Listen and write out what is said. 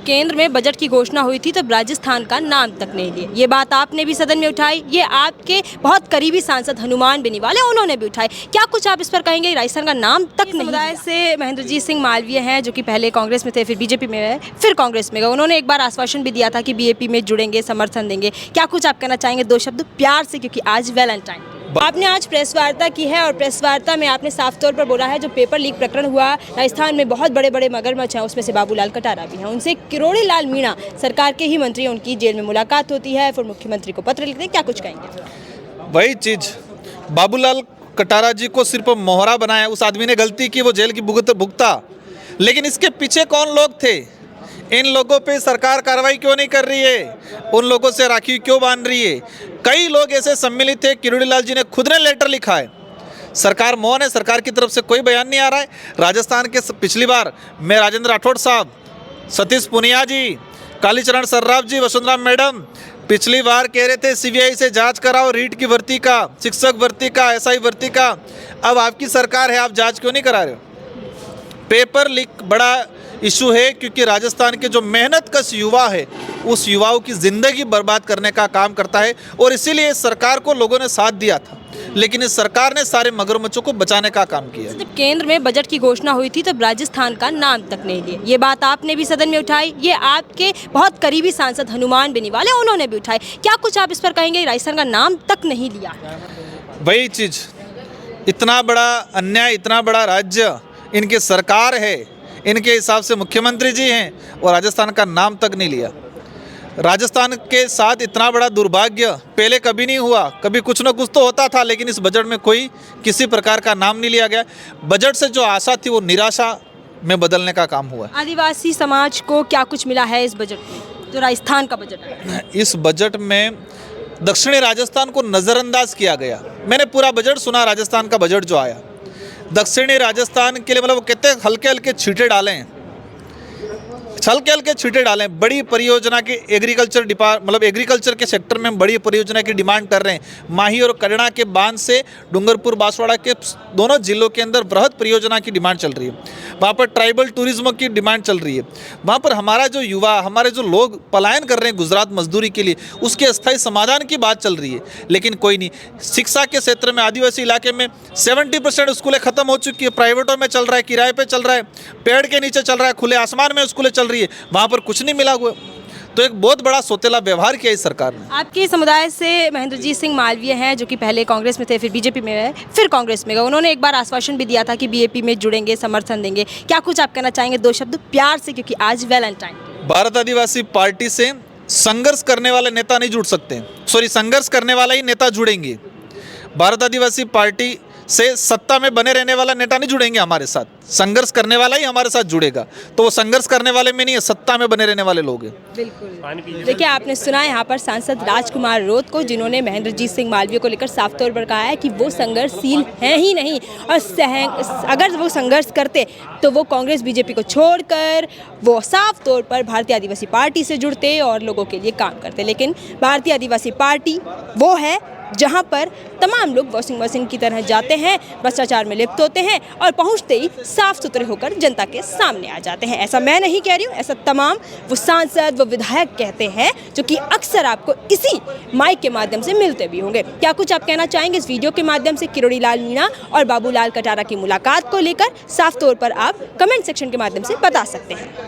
केंद्र में बजट की घोषणा हुई थी तब राजस्थान का नाम तक नहीं लिया। ये बात आपने भी सदन में उठाई, ये आपके बहुत करीबी सांसद हनुमान बेनीवाल उन्होंने भी उठाई। क्या कुछ आप इस पर कहेंगे? राजस्थान का नाम तक नहीं। समुदाय से महेंद्रजीत सिंह मालवीय हैं जो कि पहले कांग्रेस में थे, फिर बीजेपी में गए, फिर कांग्रेस में गए। उन्होंने एक बार आश्वासन भी दिया था कि बीएपी में जुड़ेंगे, समर्थन देंगे। क्या कुछ आप कहना चाहेंगे? दो शब्द प्यार से, क्योंकि आज वैलेंटाइन। आपने आज प्रेस वार्ता की है और प्रेस वार्ता में आपने साफ तौर पर बोला है जो पेपर लीक प्रकरण हुआ राजस्थान में बहुत बड़े बड़े मगरमच्छ हैं, उसमें से बाबूलाल कटारा भी हैं। उनसे किरोड़ी लाल मीणा सरकार के ही मंत्री हैं, उनकी जेल में मुलाकात होती है, फिर मुख्यमंत्री को पत्र लिखते हैं। क्या कुछ कहेंगे? वही चीज़, बाबूलाल कटारा जी को सिर्फ मोहरा बनाया, उस आदमी ने गलती की, वो जेल की भुगता, लेकिन इसके पीछे कौन लोग थे? इन लोगों पे सरकार कार्रवाई क्यों नहीं कर रही है? उन लोगों से राखी क्यों बांध रही है? कई लोग ऐसे सम्मिलित थे, किरोड़ी लाल जी ने खुद ने लेटर लिखा है, सरकार मौन है, सरकार की तरफ से कोई बयान नहीं आ रहा है। राजस्थान के पिछली बार मैं राजेंद्र राठौड़ साहब, सतीश पुनिया जी, कालीचरण सर्राफ जी, वसुंधरा मैडम पिछली बार कह रहे थे सीबीआई से जांच कराओ रीट की भर्ती का, शिक्षक भर्ती का, एसआई भर्ती का। अब आपकी सरकार है, आप जांच क्यों नहीं करा रहे हो? पेपर लीक बड़ा इशू है क्योंकि राजस्थान के जो मेहनत कश युवा है उस युवाओं की ज़िंदगी बर्बाद करने का काम करता है, और इसीलिए सरकार को लोगों ने साथ दिया था, लेकिन इस सरकार ने सारे मगरमच्छों को बचाने का काम किया। जब केंद्र में बजट की घोषणा हुई थी तब राजस्थान का नाम तक नहीं लिया। ये बात आपने भी सदन में उठाई, ये आपके बहुत करीबी सांसद हनुमान बेनीवाल उन्होंने भी उठाई। क्या कुछ आप इस पर कहेंगे? राजस्थान का नाम तक नहीं लिया। वही चीज़, इतना बड़ा अन्याय, इतना बड़ा राज्य, इनकी सरकार है, इनके हिसाब से मुख्यमंत्री जी हैं और राजस्थान का नाम तक नहीं लिया। राजस्थान के साथ इतना बड़ा दुर्भाग्य पहले कभी नहीं हुआ, कभी कुछ न कुछ तो होता था, लेकिन इस बजट में कोई किसी प्रकार का नाम नहीं लिया गया। बजट से जो आशा थी वो निराशा में बदलने का काम हुआ। आदिवासी समाज को क्या कुछ मिला है इस बजट में, जो राजस्थान का बजट है? इस बजट में दक्षिणी राजस्थान को नज़रअंदाज किया गया। मैंने पूरा बजट सुना, राजस्थान का बजट जो आया दक्षिणी राजस्थान के लिए, मतलब वो कहते हैं हल्के हल्के छींटे डालें, हल्के हल्के छींटे डालें। बड़ी परियोजना के एग्रीकल्चर मतलब एग्रीकल्चर के सेक्टर में बड़ी परियोजना की डिमांड कर रहे हैं। माही और कड़ना के बांध से डूंगरपुर बांसवाड़ा के दोनों जिलों के अंदर बृहद परियोजना की डिमांड चल रही है। वहाँ पर ट्राइबल टूरिज्म की डिमांड चल रही है। वहाँ पर हमारा जो युवा, हमारे जो लोग पलायन कर रहे हैं गुजरात मजदूरी के लिए, उसके अस्थायी समाधान की बात चल रही है, लेकिन कोई नहीं। शिक्षा के क्षेत्र में आदिवासी इलाके में 70% स्कूलें खत्म हो चुकी है, प्राइवेटों में चल रहा है, किराए पे चल रहा है, पेड़ के नीचे चल रहा है, खुले आसमान में स्कूलें चल रही है, वहाँ पर कुछ नहीं मिला हुआ। तो एक बहुत बड़ा सोतेला व्यवहार किया इस सरकार ने। आपके समुदाय से महेंद्रजीत सिंह मालवीय हैं जो कि पहले कांग्रेस में थे, फिर बीजेपी में गए, फिर कांग्रेस में गए। उन्होंने एक बार आश्वासन भी दिया था कि बीएपी में जुड़ेंगे, समर्थन देंगे। क्या कुछ आप कहना चाहेंगे? दो शब्द प्यार से, क्योंकि आज वैलेंटाइन। भारत आदिवासी पार्टी से संघर्ष करने वाले नेता नहीं जुड़ सकते, संघर्ष करने वाला ही नेता जुड़ेंगे। भारत आदिवासी पार्टी से सत्ता में बने रहने वाला नेता नहीं जुड़ेंगे हमारे साथ, संघर्ष करने वाला ही हमारे साथ जुड़ेगा। तो वो संघर्ष करने वाले में नहीं है, सत्ता में बने रहने वाले लोग हैं। बिल्कुल। देखिए, आपने सुना यहाँ पर सांसद राजकुमार रोत को, जिन्होंने महेंद्रजीत सिंह मालवीय को लेकर साफ तौर पर कहा है कि वो संघर्षशील हैं ही नहीं, और अगर वो संघर्ष करते तो वो कांग्रेस बीजेपी को छोड़कर वो साफ तौर पर भारतीय आदिवासी पार्टी से जुड़ते और लोगों के लिए काम करते। लेकिन भारतीय आदिवासी पार्टी वो है जहां पर तमाम लोग वॉशिंग मशीन की तरह जाते हैं, भ्रष्टाचार में लिप्त होते हैं और पहुंचते ही साफ सुथरे होकर जनता के सामने आ जाते हैं। ऐसा मैं नहीं कह रही हूँ, ऐसा तमाम वो सांसद, वो विधायक कहते हैं, जो कि अक्सर आपको इसी माइक के माध्यम से मिलते भी होंगे। क्या कुछ आप कहना चाहेंगे इस वीडियो के माध्यम से किरोड़ी लाल मीणा और बाबूलाल कटारा की मुलाकात को लेकर? साफ तौर पर आप कमेंट सेक्शन के माध्यम से बता सकते हैं।